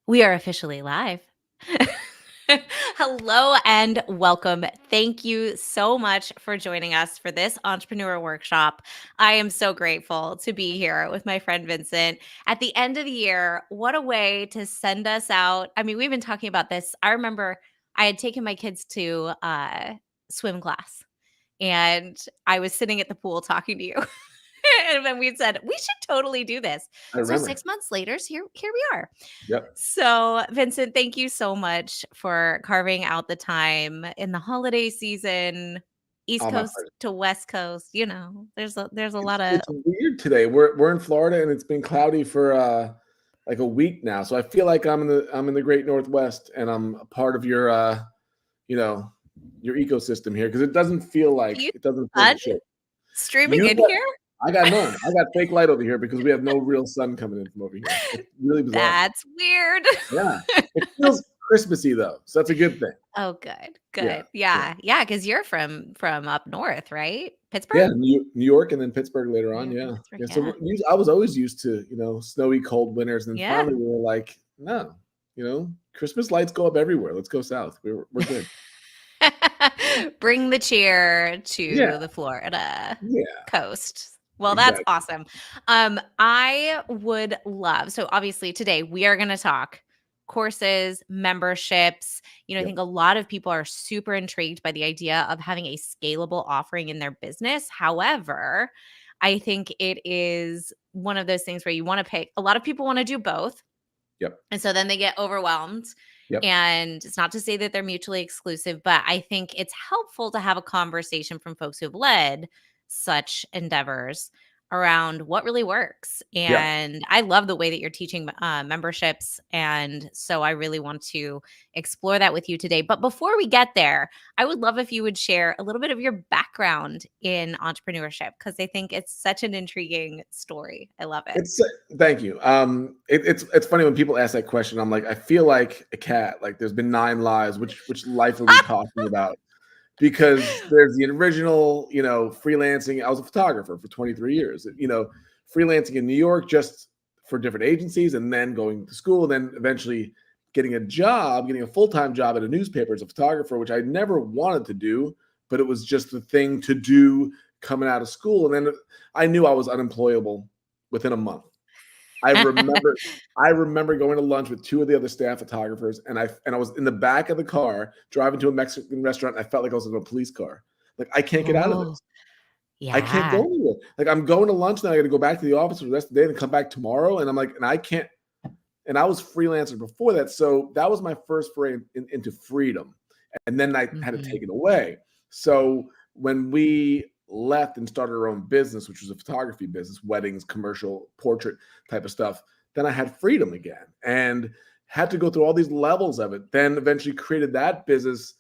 We are officially live. Hello and welcome. Thank you so much for joining us for this entrepreneur workshop. I am so grateful to be here with my friend Vincent. At the end of the year, what a way to send us out. I mean, we've been talking about this. I remember I had taken my kids to swim class and I was sitting at the pool talking to you. And then we said, we should totally do this. I So remember. 6 months later, here we are. Yep. So, Vincent, thank you so much for carving out the time in the holiday season, East All my Coast pleasure. to West Coast. There's a lot of It's weird today. We're in Florida and it's been cloudy for like a week now. So I feel like I'm in the great Northwest and I'm a part of you know, your ecosystem here because do you it doesn't feel sun like shit. streaming You in got here. I got none. I got fake light over here because we have no real sun coming in from over here. It's really bizarre. That's weird. Yeah. It feels Christmassy though. So that's a good thing. Oh, good, Yeah. good. Yeah. Yeah, because you're from up north, right? Yeah, Pittsburgh? New York and then Pittsburgh later New on, York and yeah. Pittsburgh, Yeah, so yeah. I was always used to, snowy, cold winters, and then Yeah. finally we were like, "No, Christmas lights go up everywhere. Let's go south. We're good." Bring the cheer Yeah, to the Florida yeah, coast. Well, that's exactly. awesome. I would love so obviously today we are going to talk courses, memberships. I Yep, think a lot of people are super intrigued by the idea of having a scalable offering in their business. However, I think it is one of those things where you want to pick. A lot of people want to do both. yep, And so then they get overwhelmed. yep. And it's not to say that they're mutually exclusive, but I think it's helpful to have a conversation from folks who've led such endeavors around what really works. Yeah. And I love the way that you're teaching memberships. And so I really want to explore that with you today. But before we get there, I would love if you would share a little bit of your background in entrepreneurship because I think it's such an intriguing story. I love it. It's Thank you. It's funny when people ask that question. I'm like, I feel like a cat. Like there's been 9 lives. Which life are we talking about? Because there's the original, freelancing. I was a photographer for 23 years, freelancing in New York just for different agencies and then going to school and then eventually getting a full-time job at a newspaper as a photographer, which I never wanted to do, but it was just the thing to do coming out of school. And then I knew I was unemployable within a month. I remember I remember going to lunch with 2 of the other staff photographers, and I was in the back of the car driving to a Mexican restaurant. And I felt like I was in a police car. Like, I can't get out of Oh, this. I can't go yeah. anywhere. Like, I'm going to lunch now. I got to go back to the office for the rest of the day and come back tomorrow. And I'm like, and I can't. And I was freelancer before that, so that was my first foray into freedom. And then I had to Mhm. take it away. So when we left and started our own business, which was a photography business, weddings, commercial, portrait type of stuff, then I had freedom again and had to go through all these levels of it. Then eventually created that business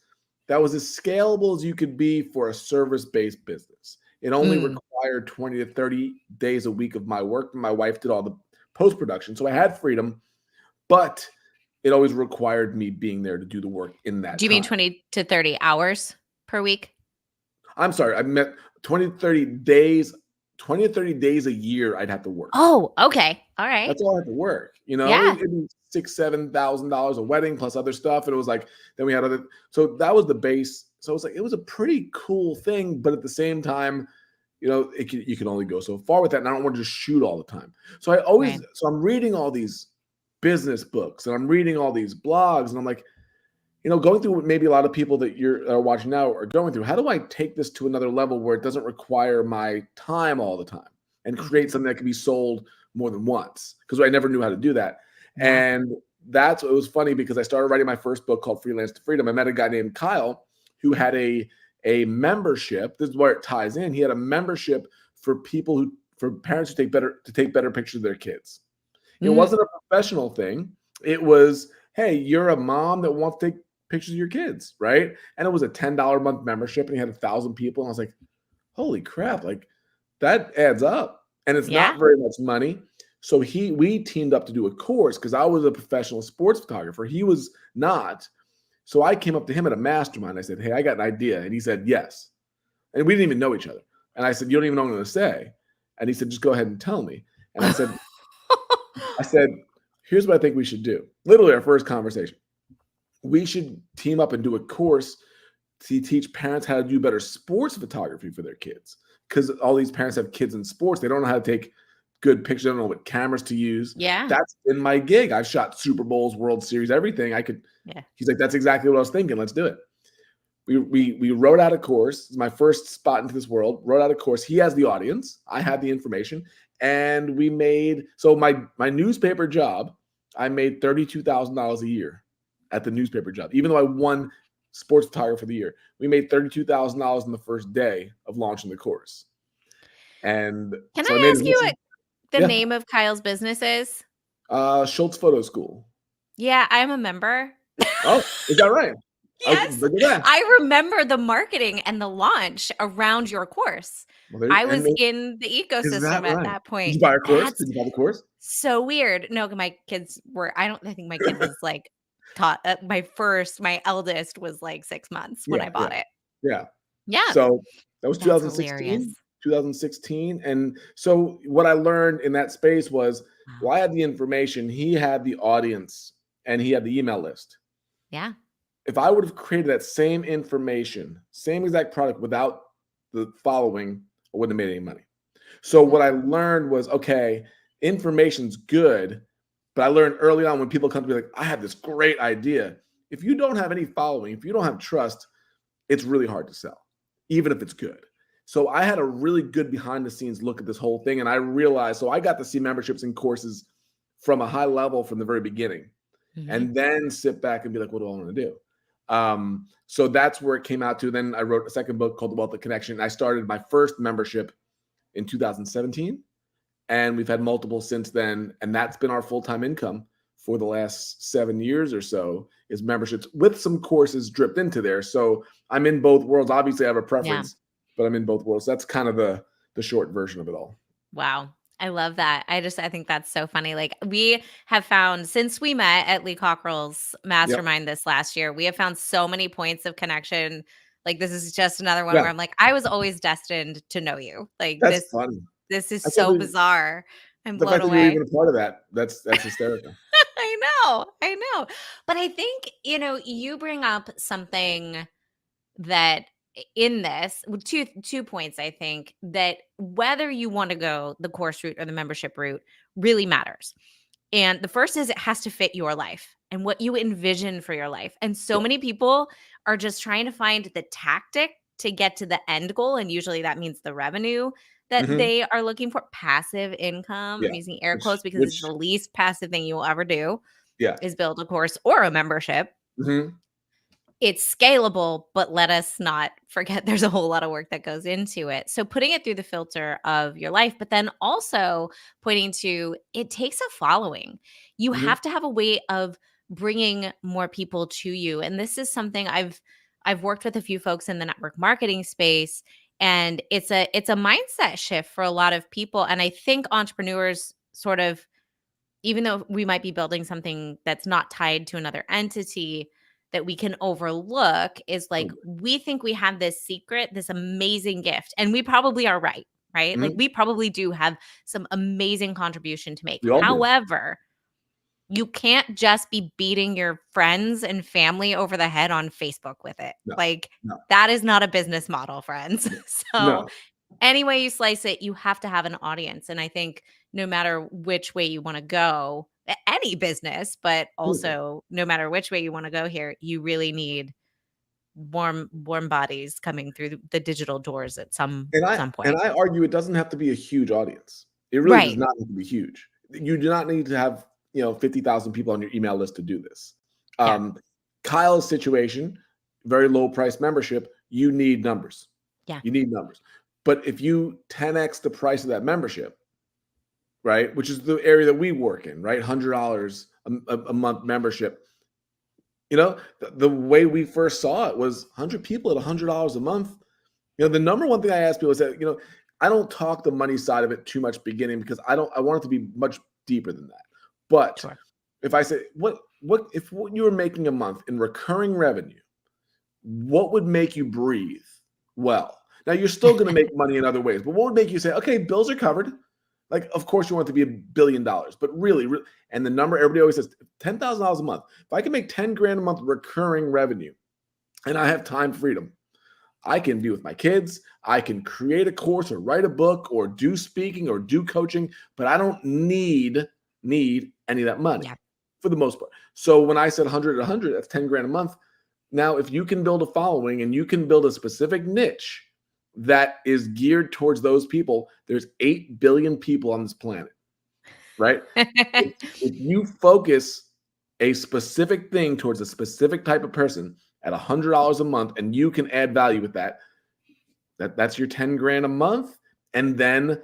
that was as scalable as you could be for a service-based business. It only Mm. required 20 to 30 days a week of my work. My wife did all the post-production. So I had freedom, but it always required me being there to do the work in that Do you mean time. 20 to 30 hours per week? I'm sorry, I meant 20 to 30 days, 20 to 30 days a year I'd have to work. Oh, okay. All right. That's all I had to work. Yeah. It'd be $6,000-7,000 a wedding plus other stuff. And it was like, then we had other, so that was the base. So it was like, it was a pretty cool thing, but at the same time, you can only go so far with that. And I don't want to just shoot all the time. Right. So I'm reading all these business books and I'm reading all these blogs and I'm like, going through what maybe a lot of people that are watching now are going through. How do I take this to another level where it doesn't require my time all the time and create Mhm. something that can be sold more than once? Because I never knew how to do that. Yeah. And it was funny because I started writing my first book called Freelance to Freedom. I met a guy named Kyle who had a membership. This is where it ties in. He had a membership for for parents who take better pictures of their kids. It Mm. wasn't a professional thing. It was, hey, you're a mom that wants to take pictures of your kids, right? And it was a $10 a month membership, and he had 1,000 people. And I was like, holy crap, like that adds up. And it's Yeah. not very much money. So we teamed up to do a course because I was a professional sports photographer. He was not. So I came up to him at a mastermind. I said, hey, I got an idea. And he said, yes. And we didn't even know each other. And I said, you don't even know what I'm going to say. And he said, just go ahead and tell me. And I said, Here's what I think we should do. Literally our first conversation. We should team up and do a course to teach parents how to do better sports photography for their kids. Because all these parents have kids in sports. They don't know how to take good pictures. They don't know what cameras to use. Yeah. That's been my gig. I've shot Super Bowls, World Series, everything. Yeah. He's like, that's exactly what I was thinking. Let's do it. We wrote out a course. It's my first spot into this world. Wrote out a course. He has the audience. I had the information. And we made, so my newspaper job, I made $32,000 a year at the newspaper job. Even though I won sports photographer of the year, we made $32,000 in the first day of launching the course. And can so I ask you what the name of Kyle's business is? Schultz Photo School. Yeah, I'm a member. Oh, is that right? Yes. I remember the marketing and the launch around your course. Well, I was in the ecosystem at that point. Did you buy a course? Did you buy the course? So weird. No, my kids were, I think my kid was like taught, my eldest was like 6 months when I bought it. Yeah. Yeah. So that was 2016. And so what I learned in that space was, well, I had the information, he had the audience, and he had the email list. Yeah. If I would have created that same information, same exact product without the following, I wouldn't have made any money. So what I learned was, okay, information's good, but I learned early on when people come to me like, I have this great idea. If you don't have any following, if you don't have trust, it's really hard to sell, even if it's good. So I had a really good behind the scenes look at this whole thing. And I realized, so I got to see memberships and courses from a high level from the very beginning, and then sit back and be like, what do I want to do? So that's where it came out to. Then I wrote a second book called The Wealth of Connection. I started my first membership in 2017, and we've had multiple since then. And that's been our full-time income for the last 7 years or so, is memberships with some courses dripped into there. So I'm in both worlds. Obviously I have a preference, but I'm in both worlds. That's kind of the short version of it all. Wow. I love that. I think that's so funny. Like, we have found, since we met at Lee Cockrell's mastermind this last year, we have found so many points of connection. Like, this is just another one where I'm like, I was always destined to know you. Like, that's funny. This is so bizarre. I'm blown away. The fact that you're even a part of that, that's hysterical. I know. But I think, you bring up something that in this, two points, I think, that whether you want to go the course route or the membership route really matters. And the first is, it has to fit your life and what you envision for your life. And so many people are just trying to find the tactic to get to the end goal. And usually that means the revenue that they are looking for, passive income. I'm using air quotes because it's the least passive thing you will ever do is build a course or a membership. It's scalable, but let us not forget there's a whole lot of work that goes into it. So putting it through the filter of your life, but then also pointing to, it takes a following. You have to have a way of bringing more people to you. And this is something I've worked with a few folks in the network marketing space, and it's a mindset shift for a lot of people. And I think entrepreneurs sort of, even though we might be building something that's not tied to another entity, that we can overlook is like, we think we have this secret, this amazing gift, and we probably are right? Like, we probably do have some amazing contribution to make. However, you can't just be beating your friends and family over the head on Facebook with it. That is not a business model, friends. So any way you slice it, you have to have an audience. And I think no matter which way you want to go, any business, but also no matter which way you want to go here, you really need warm bodies coming through the digital doors at some point. And I argue it doesn't have to be a huge audience. It really does not have to be huge. You do not need to have 50,000 people on your email list to do this. Kyle's situation, very low price membership, you need numbers. You need numbers. But if you 10x the price of that membership, right, which is the area that we work in, right, $100 a month membership. The way we first saw it was 100 people at $100 a month. The number one thing I ask people is that, I don't talk the money side of it too much beginning, because I want it to be much deeper than that. But if I say, what you were making a month in recurring revenue, what would make you breathe well? Now, you're still going to make money in other ways, but what would make you say, okay, bills are covered, Like, of course you want it to be $1 billion, but really, and the number everybody always says, $10,000 a month. If I can make 10 grand a month recurring revenue and I have time freedom, I can be with my kids. I can create a course or write a book or do speaking or do coaching, but I don't need any of that money Yeah. for the most part. So when I said 100 that's 10 grand a month. Now, if you can build a following and you can build a specific niche that is geared towards those people, there's 8 billion people on this planet, right? If you focus a specific thing towards a specific type of person at $100 a month, and you can add value with that's your 10 grand a month. And then,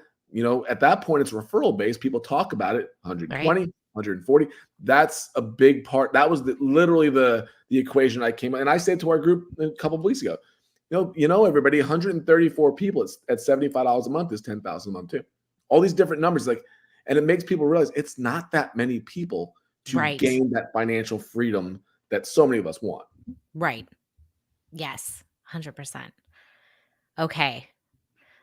at that point, it's referral based. People talk about it, 120, Right. 140. That's a big part. That was literally the equation I came up. And I said to our group a couple of weeks ago, everybody, 134 people at $75 a month is 10,000 a month too. All these different numbers, and it makes people realize it's not that many people to Right. gain that financial freedom that so many of us want. Right. Yes, 100%. Okay.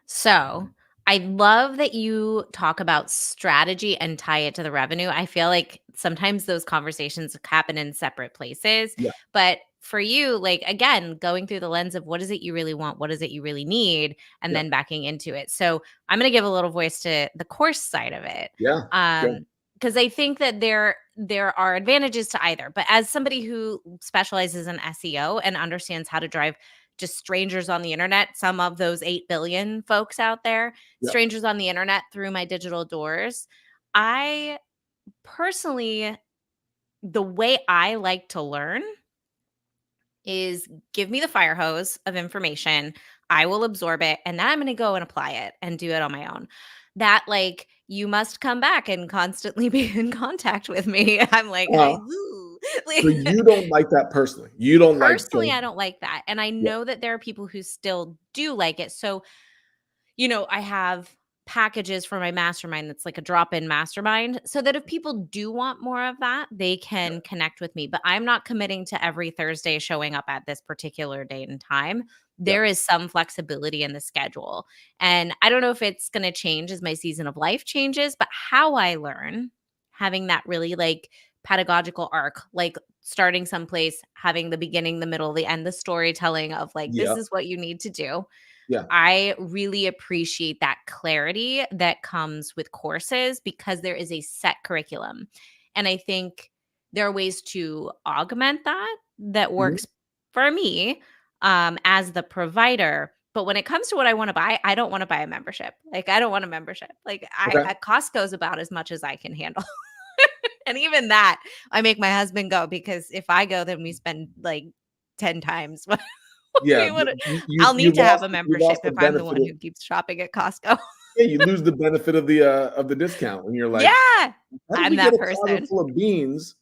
So I love that you talk about strategy and tie it to the revenue. I feel like sometimes those conversations happen in separate places. Yeah. But for you, like, again, going through the lens of what is it you really want? What is it you really need? And Yeah. then backing into it. So I'm going to give a little voice to the course side of it. Yeah. Because I think that there are advantages to either. But as somebody who specializes in SEO and understands how to drive just strangers on the internet, some of those 8 billion folks out there, Yeah. strangers on the internet through my digital doors, I personally, the way I like to learn is give me the fire hose of information. I will absorb it and then I'm going to go and apply it and do it on my own. That, like, you must come back and constantly be in contact with me. I'm like, Uh, like, so you don't like that personally. You don't like personally, I don't like that. And I Yeah. know that there are people who still do like it. So, I have packages for my mastermind that's like a drop-in mastermind so that if people do want more of that, they can connect with me. But I'm not committing to every Thursday showing up at this particular date and time. Yeah. There is some flexibility in the schedule. And I don't know if it's going to change as my season of life changes, but how I learn, having that really like pedagogical arc, like starting someplace, having the beginning, the middle, the end, the storytelling of like, this Yeah. is what you need to do. Yeah. I really appreciate that clarity that comes with courses because there is a set curriculum. And I think there are ways to augment that Mhm. works for me as the provider. But when it comes to what I want to buy, I don't want to buy a membership. Like, I don't want a membership. Like, Okay. at Costco's about as much as I can handle. And even that, I make my husband go because if I go, then we spend like 10 times what Yeah. we would. You I'll need to have a you membership lost the if I'm the benefit one of who keeps shopping at Costco. yeah, you lose the benefit of the discount when you're like, Yeah, how did I'm we get that a closet person. full of beans?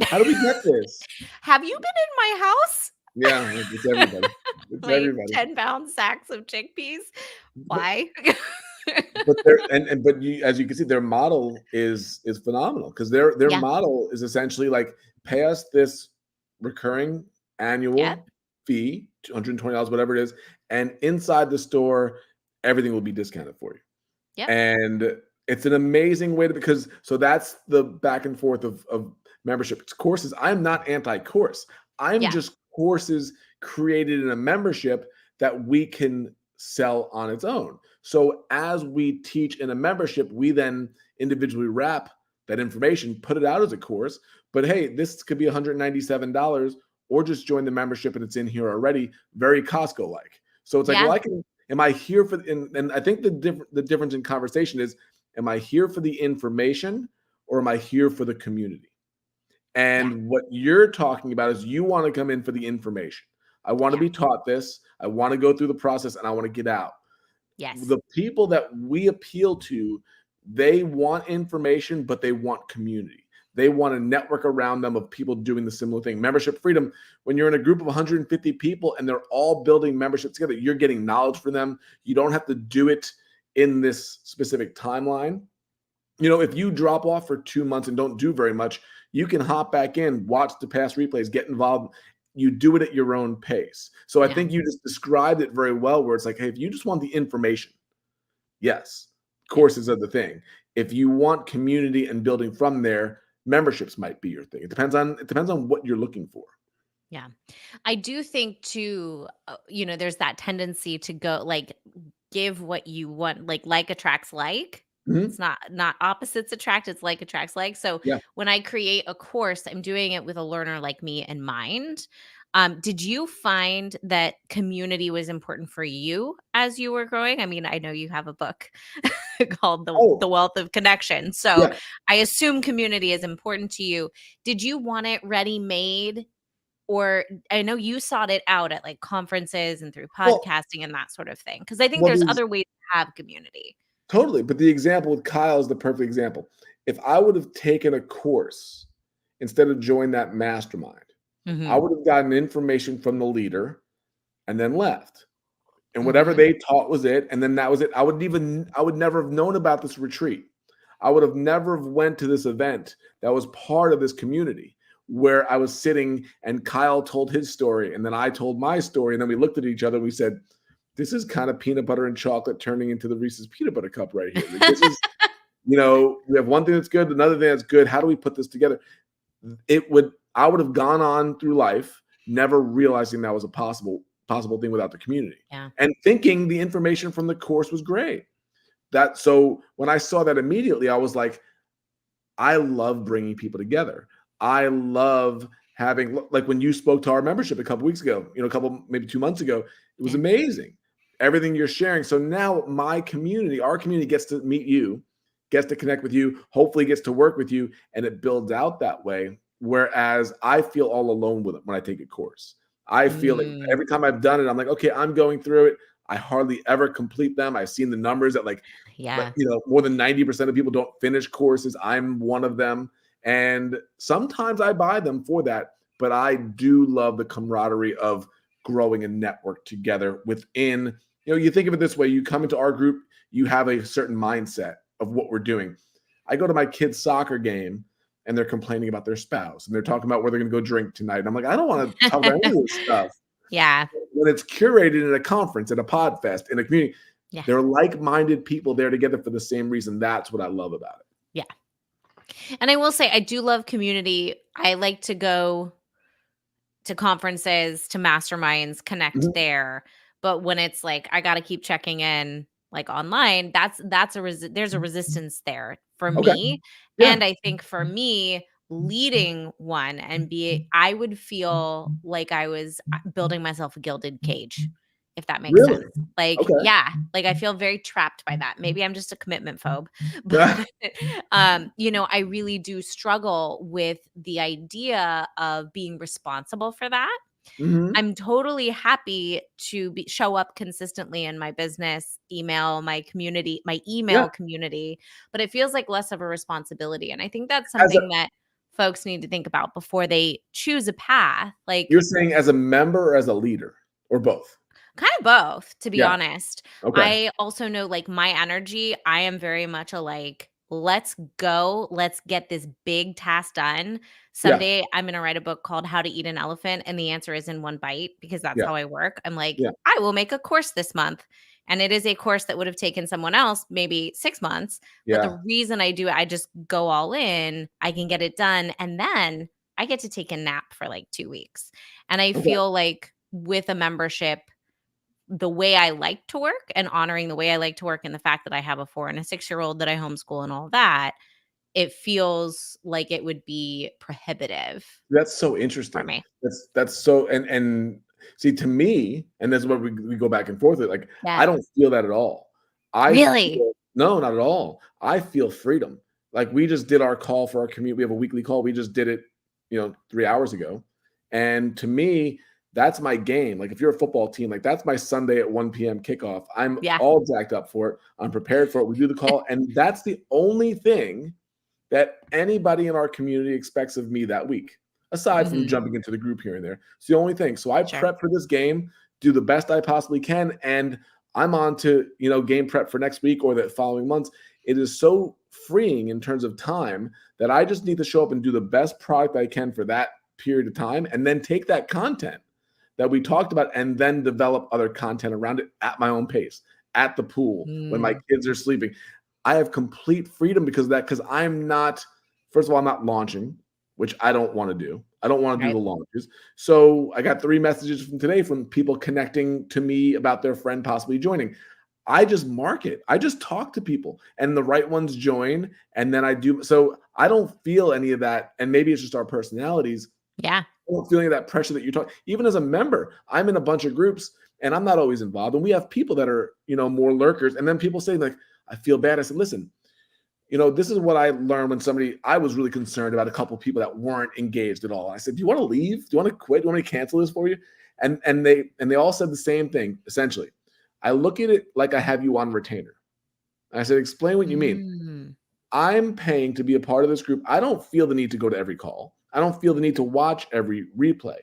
How did we get this? Have you been in my house? Yeah, it's everybody. It's My everybody. 10-pound sacks of chickpeas? But Why? but they're but you as you can see, their model is phenomenal because their Yeah, model is essentially like pay us this recurring yeah, annual fee, $220, whatever it is, and inside the store, everything will be discounted for you. yep, And it's an amazing way to because so that's the back and forth of membership. It's courses. I'm not anti-course. I'm yeah, just courses created in a membership that we can sell on its own. So as we teach in a membership, we then individually wrap that information, put it out as a course. But hey, this could be $197 or just join the membership and it's in here already, very Costco like. So it's like, well, yeah, I can am I here for and I think the difference in conversation is am I here for the information or am I here for the community? yeah, And what you're talking about is you want to come in for the information. I want to yeah, be taught this. I want to go through the process and I want to get out. yes, The people that we appeal to, they want information, but they want community. They want a network around them of people doing the similar thing. Membership freedom, when you're in a group of 150 people and they're all building memberships together, you're getting knowledge from them. You don't have to do it in this specific timeline. If you drop off for 2 months and don't do very much, you can hop back in, watch the past replays, get involved. You do it at your own pace. So I yeah, think you just described it very well, where it's like, hey, if you just want the information, yes. courses are the thing. If you want community and building from there, memberships might be your thing. It depends on what you're looking for. Yeah. I do think too, there's that tendency to go like give what you want, like attracts like. It's Mhm. not opposites attract, it's like attracts like. So Yeah. when I create a course, I'm doing it with a learner like me in mind. Did you find that community was important for you as you were growing? I mean, I know you have a book called The Oh, Wealth of Connection. So yeah. I assume community is important to you. Did you want it ready made? Or I know you sought it out at, like, conferences and through Well, podcasting and that sort of thing, because I think well, there's the other ways to have community. totally, but the example with Kyle is the perfect example. If I would have taken a course instead of joined that mastermind, I Mhm. would have gotten information from the leader and then left. And whatever Mhm. they taught was it, and then that was it. I would never have known about this retreat. I would have never have went to this event that was part of this community where I was sitting and Kyle told his story and then I told my story and then we looked at each other and we said, "This is kind of peanut butter and chocolate turning into the Reese's peanut butter cup right here. Like, this is, we have one thing that's good, another thing that's good. How do we put this together?" I would have gone on through life never realizing that was a possible thing without the community Yeah. and thinking the information from the course was great. That so when I saw that immediately, I was like, I love bringing people together. I love having, like, when you spoke to our membership a couple weeks ago, a couple, maybe 2 months ago, it was Yeah. amazing. Everything you're sharing. So now our community gets to meet you, gets to connect with you, hopefully gets to work with you, and it builds out that way. Whereas I feel all alone with it when I take a course. I feel like Mm. every time I've done it, I'm like, okay, I'm going through it. I hardly ever complete them. I've seen the numbers that Yeah. more than 90% of people don't finish courses. I'm one of them. And sometimes I buy them for that, but I do love the camaraderie of growing a network together within, you think of it this way, you come into our group, you have a certain mindset of what we're doing. I go to my kid's soccer game and they're complaining about their spouse and they're talking about where they're going to go drink tonight. And I'm like, I don't want to talk about any of this stuff. Yeah. When it's curated in a conference, at a pod fest, in a community, Yeah. they're like-minded people there together for the same reason. That's what I love about it. Yeah. And I will say I do love community. I like to go to conferences, to masterminds, connect Mhm. there. But when it's like I got to keep checking in like online, there's a resistance there for Okay. me. Yeah. And I think for me leading one and be I would feel like I was building myself a gilded cage, if that makes Really? sense. Like, Okay. yeah, like I feel very trapped by that. Maybe I'm just a commitment phobe. But Yeah. I really do struggle with the idea of being responsible for that. Mhm. I'm totally happy to show up consistently in my business, email, my community, my Yeah. email community, but it feels like less of a responsibility. And I think that's As a something that folks need to think about before they choose a path. Like You're saying as a member or as a leader or both? kind of both, to be Yeah. honest. Okay. I also know, like, my energy, I am very much a, like, "Let's go. Let's get this big task done." Yeah. Someday, I'm gonna write a book called How to Eat an Elephant, and the answer is in one bite because that's Yeah. how I work. I'm like, Yeah. "I will make a course this month," and it is a course that would have taken someone else maybe 6 months, but the Yeah. reason I do it, I just go all in, I can get it done, and then I get to take a nap for, like, 2 weeks, and I Okay. feel like with a membership the way I like to work and honoring the way I like to work and the fact that I have a 4 and a 6-year-old that I homeschool and all that, it feels like it would be prohibitive That's so for interesting. me. That's so, and see, to me, and this is where we go back and forth with, like, I Yeah. don't feel that at all. I Really? feel No, not at all. I feel freedom. Like, we just did our call for our community. We have a weekly call. We just did it, 3 hours ago. And to me, that's my game. Like, if you're a football team, like, that's my Sunday at 1 p.m. kickoff. I'm Yeah. all jacked up for it. I'm prepared for it. We do the call, and that's the only thing that anybody in our community expects of me that week, aside from Mhm. jumping into the group here and there. It's the only thing. So I Sure. prep for this game, do the best I possibly can, and I'm on to, game prep for next week or the following months. It is so freeing in terms of time that I just need to show up and do the best product I can for that period of time and then take that content that we talked about and then develop other content around it at my own pace, at the pool, when my Mm. kids are sleeping. I have complete freedom because of that, because I'm not, first of all, I'm not launching, which I don't want to do. I don't want to do Right. the launches. So I got 3 messages from today from people connecting to me about their friend possibly joining. I just market. I just talk to people and the right ones join. And then I do. So I don't feel any of that. And maybe it's just our personalities. Yeah. I don't feel any of that pressure that you're talking. Even as a member, I'm in a bunch of groups and I'm not always involved. And we have people that are, more lurkers. And then people say, like, I feel bad. I said, listen, this is what I learned when I was really concerned about a couple of people that weren't engaged at all. I said, do you want to leave? Do you want to quit? Do you want me to cancel this for you? And they all said the same thing, essentially. I look at it like I have you on retainer. I said, explain what you mean. Mm. I'm paying to be a part of this group. I don't feel the need to go to every call. I don't feel the need to watch every replay.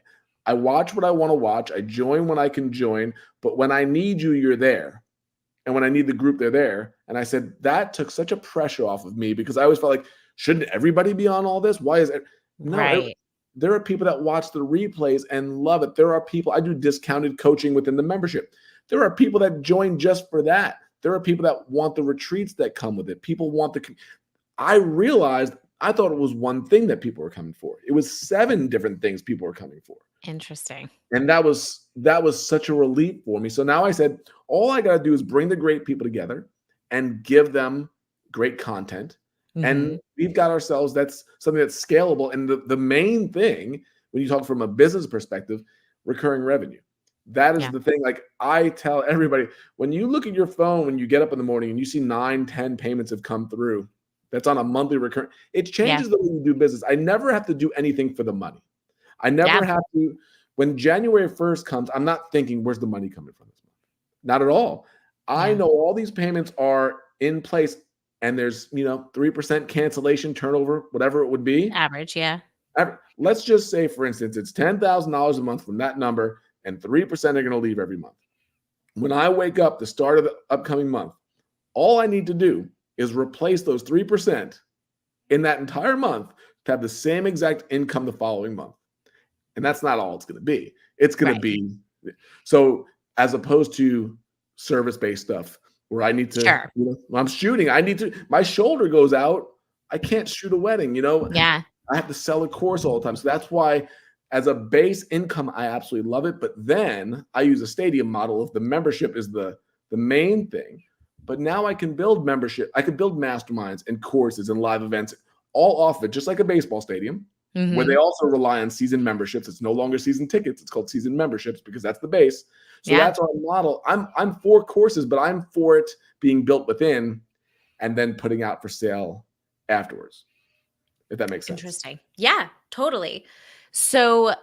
I watch what I want to watch. I join when I can join. But when I need you, you're there. And when I need the group, they're there. And I said, that took such a pressure off of me because I always felt like, shouldn't everybody be on all this? Why is it? No, Right. there are people that watch the replays and love it. There are people, I do discounted coaching within the membership. There are people that join just for that. There are people that want the retreats that come with it. People want I realized I thought it was one thing that people were coming for. It was 7 different things people were coming for. Interesting. And that was such a relief for me. So now I said, all I got to do is bring the great people together and give them great content. Mm-hmm. And we've got ourselves, that's something that's scalable. And the main thing, when you talk from a business perspective, recurring revenue. That is the thing. Like I tell everybody, when you look at your phone, when you get up in the morning and you see 9, 10 payments have come through, that's on a monthly recurring, it changes the way you do business. I never have to do anything for the money. I never have to, when January 1st comes, I'm not thinking, where's the money coming from this month? Not at all. I know all these payments are in place and there's, 3% cancellation turnover, whatever it would be. Average, yeah. Let's just say, for instance, it's $10,000 a month from that number and 3% are going to leave every month. When I wake up the start of the upcoming month, all I need to do is replace those 3% in that entire month to have the same exact income the following month. And that's not all it's going to be. It's going to be, as opposed to service-based stuff where I need to, when I'm shooting, my shoulder goes out. I can't shoot a wedding, I have to sell a course all the time. So that's why as a base income, I absolutely love it. But then I use a stadium model. If the membership is the main thing, but now I can build membership. I can build masterminds and courses and live events all off of it, just like a baseball stadium, where they also rely on season memberships. It's no longer season tickets. It's called season memberships because that's the base. So that's our model. I'm for courses, but I'm for it being built within and then putting out for sale afterwards, if that makes sense. Interesting. Yeah, totally. So,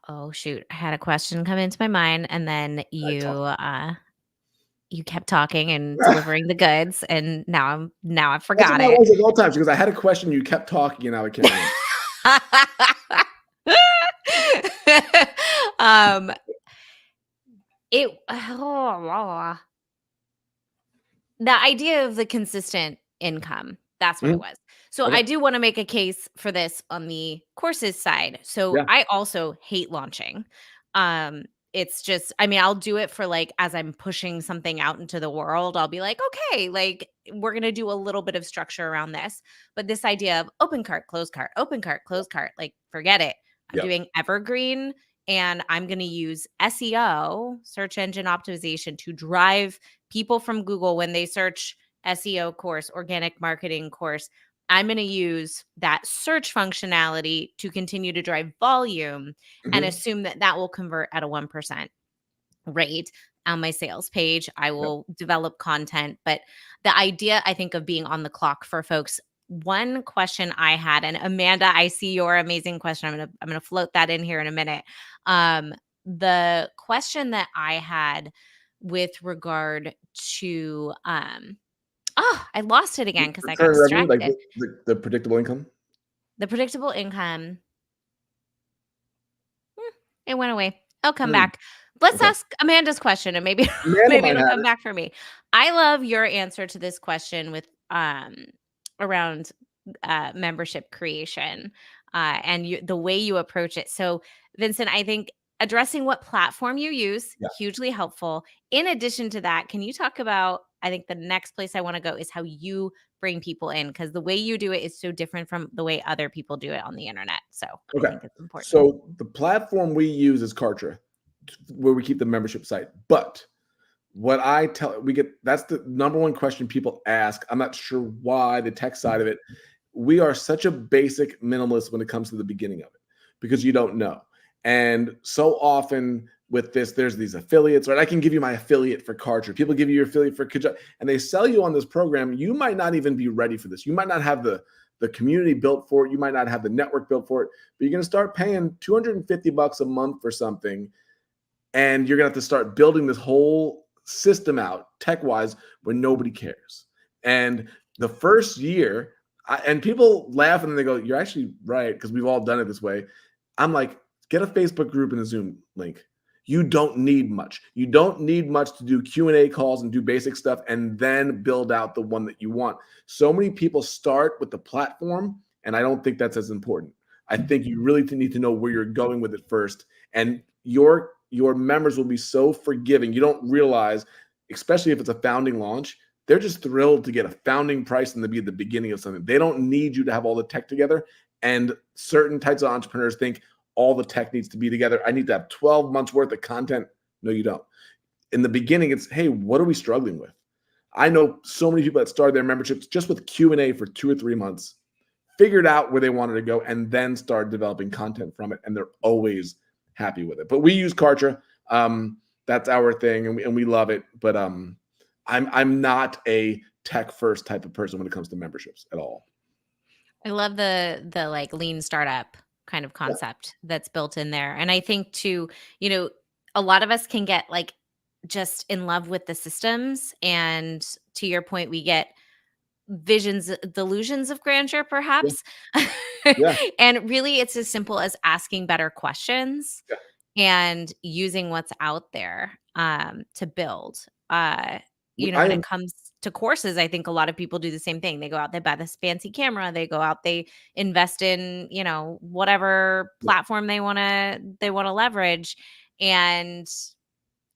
oh shoot, I had a question come into my mind, and then you kept talking and delivering the goods, and now I forgot it. That's all times because I had a question, you kept talking, and now I can't remember. The idea of the consistent income, that's what it was. So I do want to make a case for this on the courses side. So I also hate launching. It's just, I'll do it for as I'm pushing something out into the world, I'll be like, okay, we're going to do a little bit of structure around this. But this idea of open cart, close cart, open cart, close cart, forget it. I'm doing evergreen, and I'm going to use SEO, search engine optimization, to drive people from Google when they search SEO course, organic marketing course. I'm going to use that search functionality to continue to drive volume and assume that will convert at a 1% rate on my sales page. I will develop content. But the idea, I think, of being on the clock for folks, one question I had, and Amanda, I see your amazing question. I'm gonna float that in here in a minute. The question that I had with regard to I lost it again because I got distracted. Revenue, the predictable income. The predictable income. It went away. I'll come back. Let's ask Amanda's question, and maybe it'll come back for me. I love your answer to this question with around membership creation and the way you approach it. So, Vincent, I think addressing what platform you use, hugely helpful. In addition to that, can you talk about I think the next place I want to go is how you bring people in, because the way you do it is so different from the way other people do it on the internet. So I Okay. think it's important. So the platform we use is Kartra, where we keep the membership site. But what I tell we get that's the number one question people ask. I'm not sure why the tech side of it. We are such a basic minimalist when it comes to the beginning of it because you don't know. And so often with this, there's these affiliates, right? I can give you my affiliate for Kartra. People give you your affiliate for Kajabi, and they sell you on this program. You might not even be ready for this. You might not have the community built for it. You might not have the network built for it, but you're going to start paying $250 a month for something. And you're going to have to start building this whole system out tech wise when nobody cares. And the first year, and people laugh and they go, "You're actually right," because we've all done it this way. I'm like, get a Facebook group and a Zoom link. You don't need much. You don't need much to do Q&A calls and do basic stuff and then build out the one that you want. So many people start with the platform, and I don't think that's as important. I think you really need to know where you're going with it first. And your members will be so forgiving. You don't realize, especially if it's a founding launch, they're just thrilled to get a founding price and to be at the beginning of something. They don't need you to have all the tech together. And certain types of entrepreneurs think all the tech needs to be together. I need to have 12 months worth of content. No, you don't. In the beginning, it's, hey, what are we struggling with? I know so many people that started their memberships just with Q&A for 2 or 3 months, figured out where they wanted to go, and then started developing content from it. And they're always happy with it. But we use Kartra. That's our thing, and we love it. But I'm not a tech first type of person when it comes to memberships at all. I love the like lean startup kind of concept that's built in there. And I think too, a lot of us can get like just in love with the systems, and to your point, we get delusions of grandeur perhaps. Yeah. And really it's as simple as asking better questions Yeah. and using what's out there to build. I When it am comes to courses, I think a lot of people do the same thing. They go out, they buy this fancy camera, they go out, they invest in, whatever platform they want to leverage. And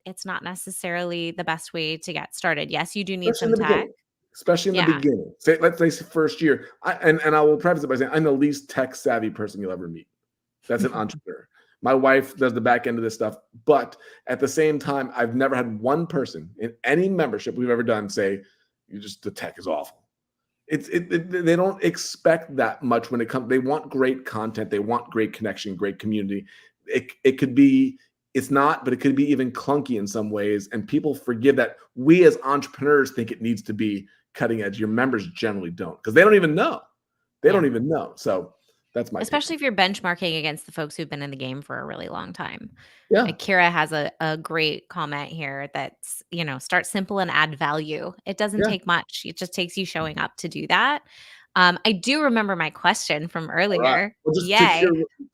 it's not necessarily the best way to get started. Yes, you do need especially in some the tech. beginning. Especially in the Yeah. beginning. Let's say first year. And I will preface it by saying I'm the least tech savvy person you'll ever meet. That's an entrepreneur. My wife does the back end of this stuff, but at the same time, I've never had one person in any membership we've ever done say, the tech is awful." They don't expect that much when it comes. They want great content. They want great connection, great community. It could be, it's not, but it could be even clunky in some ways. And people forgive that. We as entrepreneurs think it needs to be cutting edge. Your members generally don't, because they don't even know. They don't even know. So that's my take. Especially if you're benchmarking against the folks who've been in the game for a really long time. Yeah. Akira has a great comment here that's, start simple and add value. It doesn't Yeah. take much. It just takes you showing up to do that. I do remember my question from All right. earlier. Well, just Yay.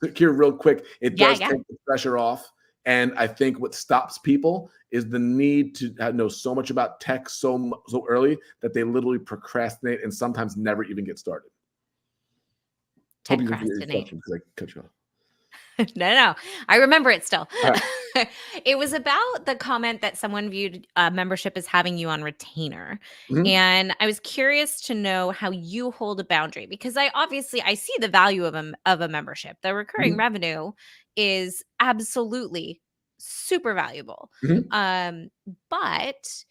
to cure real quick, it Yeah, does yeah. take the pressure off. And I think what stops people is the need to know so much about tech so early that they literally procrastinate and sometimes never even get started. Hope you didn't forget your Techrastinate. question because I cut you off. No. I remember it still. All right. It was about the comment that someone viewed membership as having you on retainer. Mhm. And I was curious to know how you hold a boundary, because I see the value of a membership. The recurring Mhm. revenue is absolutely super valuable. Mhm. But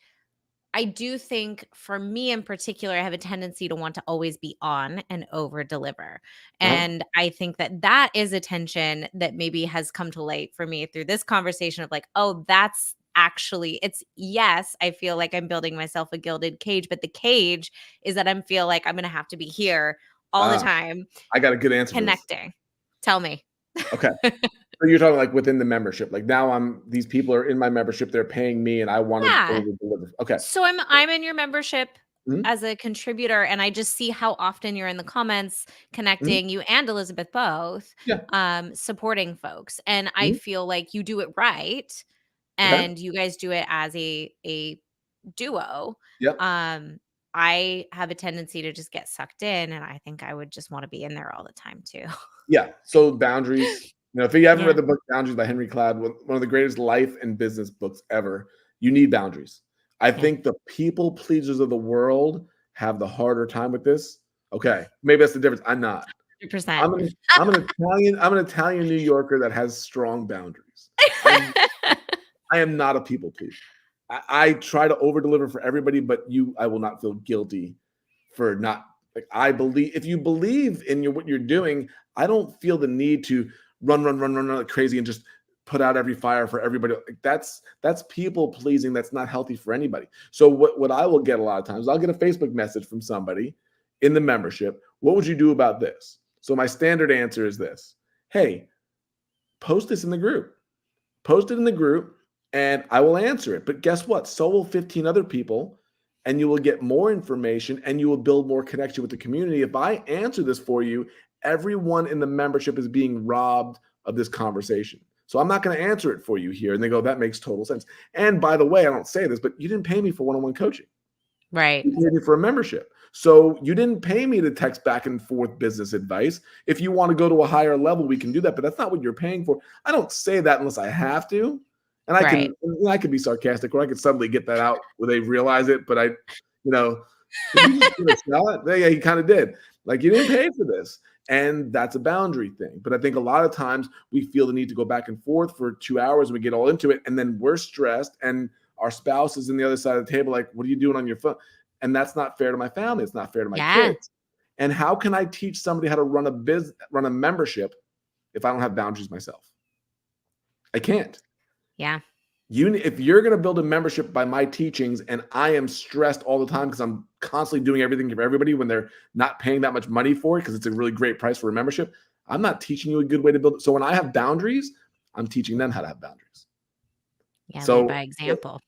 I do think for me in particular, I have a tendency to want to always be on and over deliver. Uh-huh. And I think that that is a tension that maybe has come to light for me through this conversation of like, oh, that's actually, yes, I feel like I'm building myself a gilded cage, but the cage is that I feel like I'm going to have to be here all the Ah, time I got a good answer for this. connecting. Tell me. Okay. So you're talking like within the membership. Like now these people are in my membership, they're paying me and I want to Yeah. over deliver. Okay. So I'm in your membership Mhm. as a contributor, and I just see how often you're in the comments Mhm. connecting, you and Elizabeth both, Yeah. supporting folks. And I Mhm. feel like you do it right, Okay. and you guys do it as a duo. Yep. Um, I have a tendency to just get sucked in, and I think I would just want to be in there all the time too. Yeah. So boundaries. If you haven't Yeah. read the book Boundaries by Henry Cloud, one of the greatest life and business books ever, you need boundaries. I Yeah. think the people pleasers of the world have the harder time with this. Okay, maybe that's the difference. I'm not. 100%. I'm an Italian New Yorker that has strong boundaries. I'm I am not a people pleaser. I try to over deliver for everybody, but I will not feel guilty for not like I believe if you believe in what you're doing, I don't feel the need to run like crazy and just put out every fire for everybody. Like that's people pleasing. That's not healthy for anybody. So what I will get a lot of times, I'll get a Facebook message from somebody in the membership. What would you do about this? So my standard answer is this: Hey, post this in the group. Post it in the group and I will answer it. But guess what? So will 15 other people, and you will get more information and you will build more connection with the community. If I answer this for you, everyone in the membership is being robbed of this conversation. So I'm not going to answer it for you here. And they go, that makes total sense. And by the way, I don't say this, but you didn't pay me for one-on-one coaching. Right. You paid me for a membership. So you didn't pay me to text back and forth business advice. If you want to go to a higher level, we can do that, but that's not what you're paying for. I don't say that unless I have to. And I can be sarcastic, or I could suddenly get that out where they realize it. But did you just give a shot? Yeah, he kind of did. Like, you didn't pay for this. And that's a boundary thing. But I think a lot of times we feel the need to go back and forth for 2 hours and we get all into it. And then we're stressed and our spouse is in the other side of the table. Like, what are you doing on your phone? And that's not fair to my family. It's not fair to my kids. And how can I teach somebody how to run a membership if I don't have boundaries myself? I can't. Yeah. If you're going to build a membership by my teachings and I am stressed all the time because I'm constantly doing everything for everybody when they're not paying that much money for it because it's a really great price for a membership, I'm not teaching you a good way to build it. So when I have boundaries, I'm teaching them how to have boundaries. Yeah, So lead by example.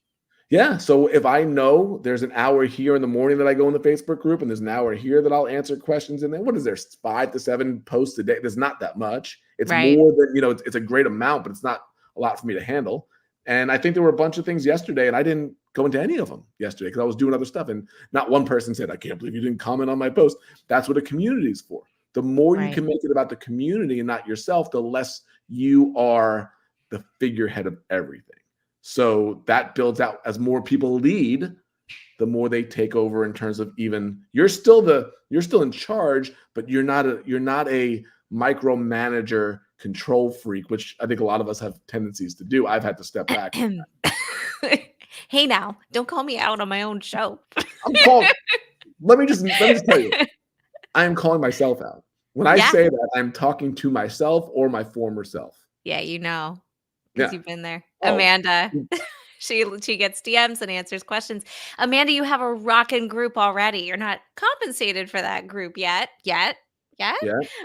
Yeah. So if I know there's an hour here in the morning that I go in the Facebook group and there's an hour here that I'll answer questions, and then what is there, 5 to 7 posts a day? There's not that much. It's Right. more than, it's a great amount, but it's not a lot for me to handle. And I think there were a bunch of things yesterday, and I didn't go into any of them yesterday because I was doing other stuff. And not one person said, I can't believe you didn't comment on my post. That's what a community is for. The more you can make it about the community and not yourself, the less you are the figurehead of everything. So that builds out as more people lead, the more they take over in terms of you're still in charge, but you're not a micromanager control freak, which I think a lot of us have tendencies to do. I've had to step back. Hey, now, don't call me out on my own show. Let me just tell you, I am calling myself out. When I say that, I'm talking to myself or my former self. Yeah, because Yeah. you've been there. Amanda, she gets DMs and answers questions. Amanda, you have a rockin' group already. You're not compensated for that group yet. Yeah.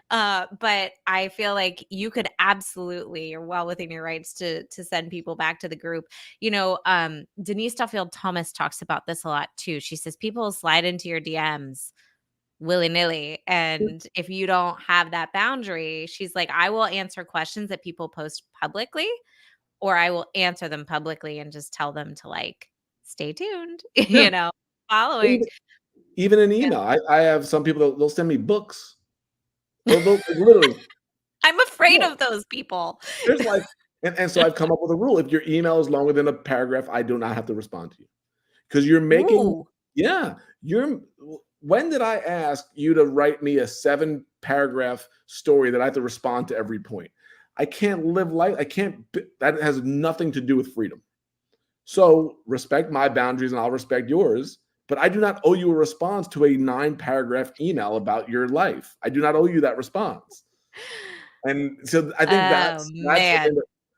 But I feel like you could absolutely, you're well within your rights to send people back to the group. Denise Duffield Thomas talks about this a lot too. She says people slide into your DMs willy-nilly, and if you don't have that boundary, she's like, I will answer questions that people post publicly, or I will answer them publicly and just tell them to stay tuned, following. Even an email. I have some people they'll send me books. They'll literally. I'm afraid of those people. There's and so I've come up with a rule. If your email is longer than a paragraph, I do not have to respond to you. Because you're making, when did I ask you to write me a 7-paragraph story that I have to respond to every point? I can't live life. That has nothing to do with freedom. So respect my boundaries and I'll respect yours. But I do not owe you a response to a 9-paragraph email about your life. I do not owe you that response. And so I think that's something that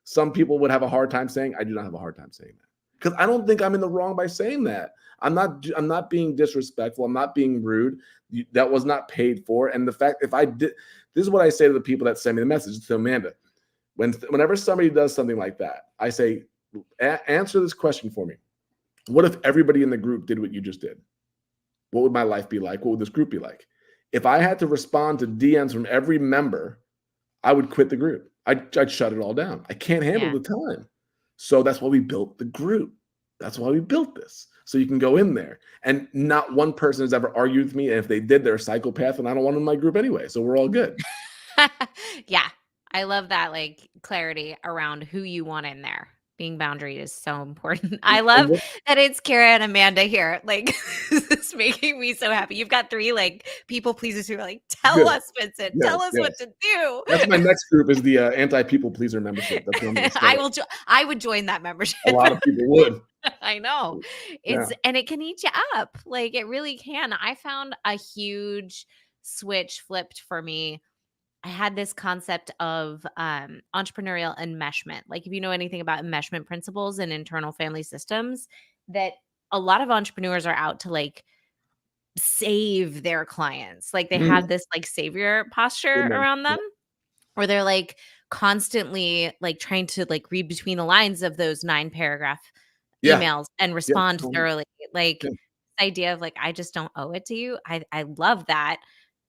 some people would have a hard time saying. I do not have a hard time saying that because I don't think I'm in the wrong by saying that. I'm not being disrespectful. I'm not being rude. That was not paid for. And the fact, if I did, this is what I say to the people that send me the message, to Amanda. Whenever somebody does something like that, I say, answer this question for me. What if everybody in the group did what you just did? What would my life be like? What would this group be like? If I had to respond to DMs from every member, I would quit the group. I'd shut it all down. I can't handle the time. So that's why we built the group. That's why we built this. So you can go in there. And not one person has ever argued with me. And if they did, they're a psychopath and I don't want them in my group anyway. So we're all good. Yeah. I love that clarity around who you want in there. Being boundary is so important. I love what that it's Kara and Amanda here. Like, this is making me so happy. You've got 3 like people pleasers who are like, tell good. us, Vincent, tell Yes, us what yes. to do. That's my next group is the anti-people pleaser membership. That's what I'm gonna start. I would join that A membership. lot of people would. I know. Yeah. And it can eat you up. Like it really can. I found a huge switch flipped for me. I had this concept of entrepreneurial enmeshment. Like, if you know anything about enmeshment principles and internal family systems, that a lot of entrepreneurs are out to like save their clients. Like, they have Mhm. this like savior posture Amen. around Yeah. them, or they're like constantly like trying to like read between the lines of those 9 paragraph Yeah. emails and Yeah. respond thoroughly. Like, Yeah. this idea of like, I just don't owe it to you. I love that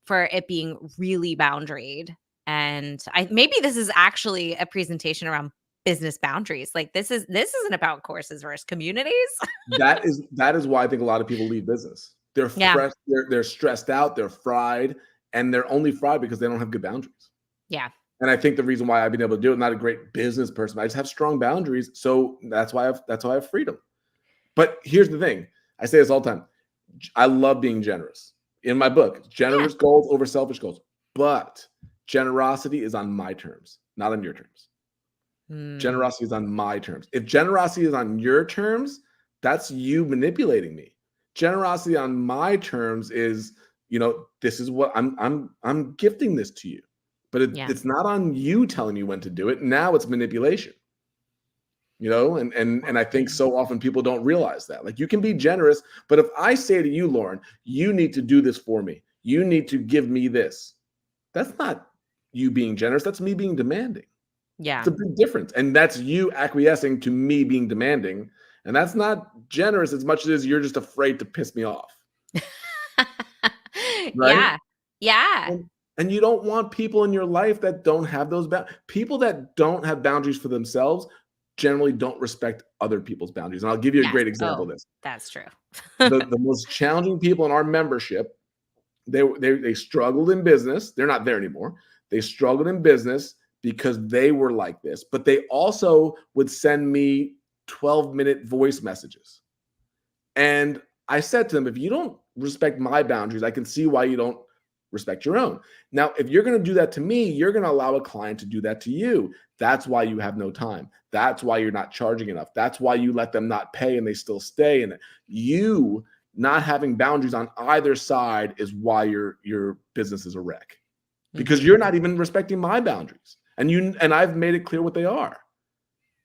for it being really boundaried. And I maybe this is actually a presentation around business boundaries. Like this isn't about courses versus communities. That is why I think a lot of people leave business. They're Yeah. fresh, they're stressed out, they're fried, and they're only fried because they don't have good boundaries. Yeah. And I think the reason why I've been able to do it, I'm not a great business person, I just have strong boundaries. So that's why I have freedom. But here's the thing. I say this all the time. I love being generous. In my book, Yeah. generous goals over selfish goals. But generosity is on my terms, not on your terms. Mm, Generosity is on my terms. If generosity is on your terms, that's you manipulating me. Generosity on my terms is, this is what I'm gifting this to you. But yeah. it's not on you telling me when to do it. Now it's manipulation. And I think Mm, so often people don't realize that. Like, you can be generous, but if I say to you, Lauren, you need to do this for me. You need to give me this. That's not you being generous. That's me being demanding. It's yeah. a big difference. And that's you acquiescing to me being demanding. And that's not generous as much as you're just afraid to piss me off. Right. Yeah. Yeah. And you don't want people in your life that don't have those people that don't have boundaries for themselves generally don't respect other people's boundaries. And I'll give you a Yes. great example of Oh, this. that's true. The most challenging people in our membership, they struggled in business. They're not there anymore. They struggled in business because they were like this, but they also would send me 12-minute voice messages. And I said to them, if you don't respect my boundaries, I can see why you don't respect your own. Now, if you're going to do that to me, you're going to allow a client to do that to you. That's why you have no time. That's why you're not charging enough. That's why you let them not pay and they still stay. And you not having boundaries on either side is why your business is a wreck, because Mhm. you're not even respecting my boundaries. And I've made it clear what they are.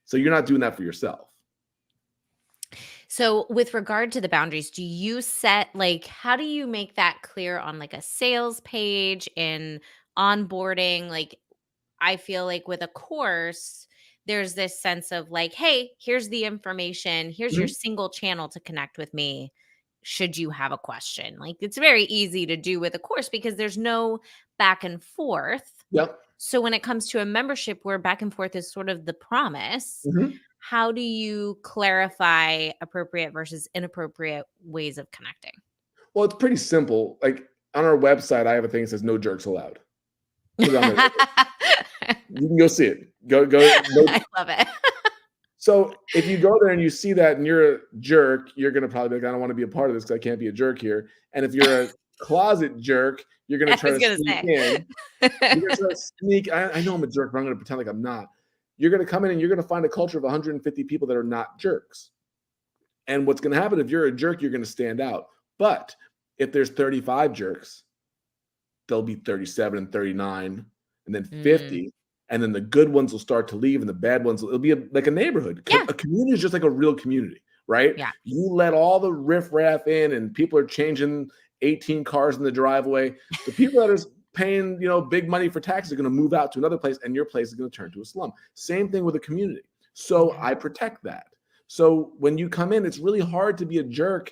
So you're not doing that for yourself. So, with regard to the boundaries, do you set like how do you make that clear on like a sales page in onboarding? Like, I feel like with a course, there's this sense of like, hey, here's the information, here's your Mhm. single channel to connect with me. Should you have a question? Like, it's very easy to do with a course because there's no back and forth. Yep. So, when it comes to a membership where back and forth is sort of the promise, Mhm. how do you clarify appropriate versus inappropriate ways of connecting? Well, it's pretty simple. Like, on our website, I have a thing that says no jerks allowed. Put it on there. You can go see it. Go. No. I love it. So if you go there and you see that and you're a jerk, you're gonna probably be like, I don't want to be a part of this because I can't be a jerk here. And if you're a closet jerk, you're gonna I try was to gonna sneak say. in. You're gonna try to sneak. I know I'm a jerk, but I'm gonna pretend like I'm not. You're gonna come in and you're gonna find a culture of 150 people that are not jerks. And what's gonna happen if you're a jerk, you're gonna stand out. But if there's 35 jerks, there'll be 37 and 39 and then Mm, 50, and then the good ones will start to leave and the bad ones it'll be like a neighborhood. yeah, A community is just like a real community, right? yeah. You let all the riffraff in and people are changing 18 cars in the driveway. The people that are paying, big money for taxes are going to move out to another place and your place is going to turn to a slum. Same thing with a community. So Yeah. I protect that. So when you come in, it's really hard to be a jerk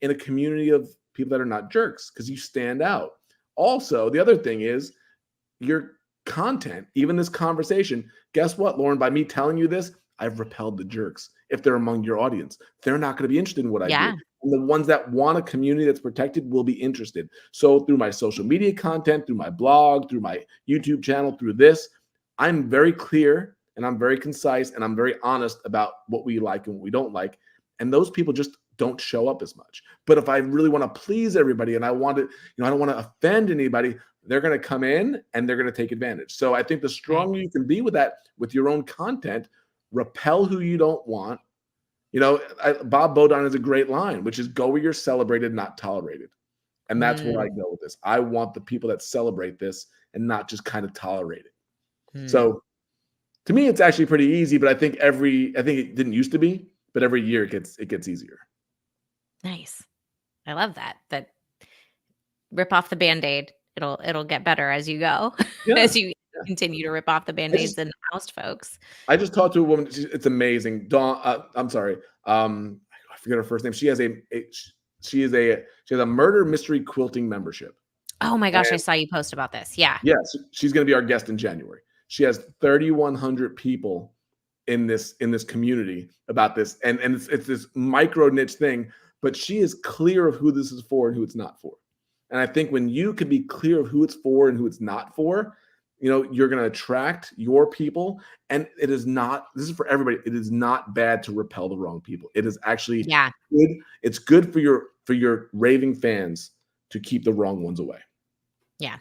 in a community of people that are not jerks because you stand out. Also, the other thing is your content, even this conversation. Guess what, Lauren? By me telling you this, I've repelled the jerks. If they're among your audience, they're not going to be interested in what I do. Yeah. And the ones that want a community that's protected will be interested. So through my social media content, through my blog, through my YouTube channel, through this, I'm very clear and I'm very concise and I'm very honest about what we like and what we don't like. And those people just don't show up as much. But if I really want to please everybody and I want to, I don't want to offend anybody, they're going to come in and they're going to take advantage. So I think the Right. stronger you can be with that, with your own content, repel who you don't want. Bob Bodine has a great line, which is go where you're celebrated, not tolerated. And that's where I Mm, go with this. I want the people that celebrate this and not just kind of tolerate it. mm. So to me, it's actually pretty easy, but I think it didn't used to be, but every year it gets easier. Nice. I love that. That rip off the Band-Aid. It'll get better as you go, Yeah. as you Yeah. continue to rip off the I Band-Aids just and oust folks. I just talked to a woman. It's amazing. Dawn. I'm sorry. I forget her first name. She has a murder mystery quilting membership. Oh my gosh, I saw you post about this. Yeah. Yes, she's going to be our guest in January. She has 3,100 people in this community about this, and it's this micro niche thing, but she is clear of who this is for and who it's not for. And I think when you can be clear of who it's for and who it's not for, you're going to attract your people. And it is not. This is for everybody. It is not bad to repel the wrong people. It is actually Yeah. good. It's good for your raving fans to keep the wrong ones away. Yeah.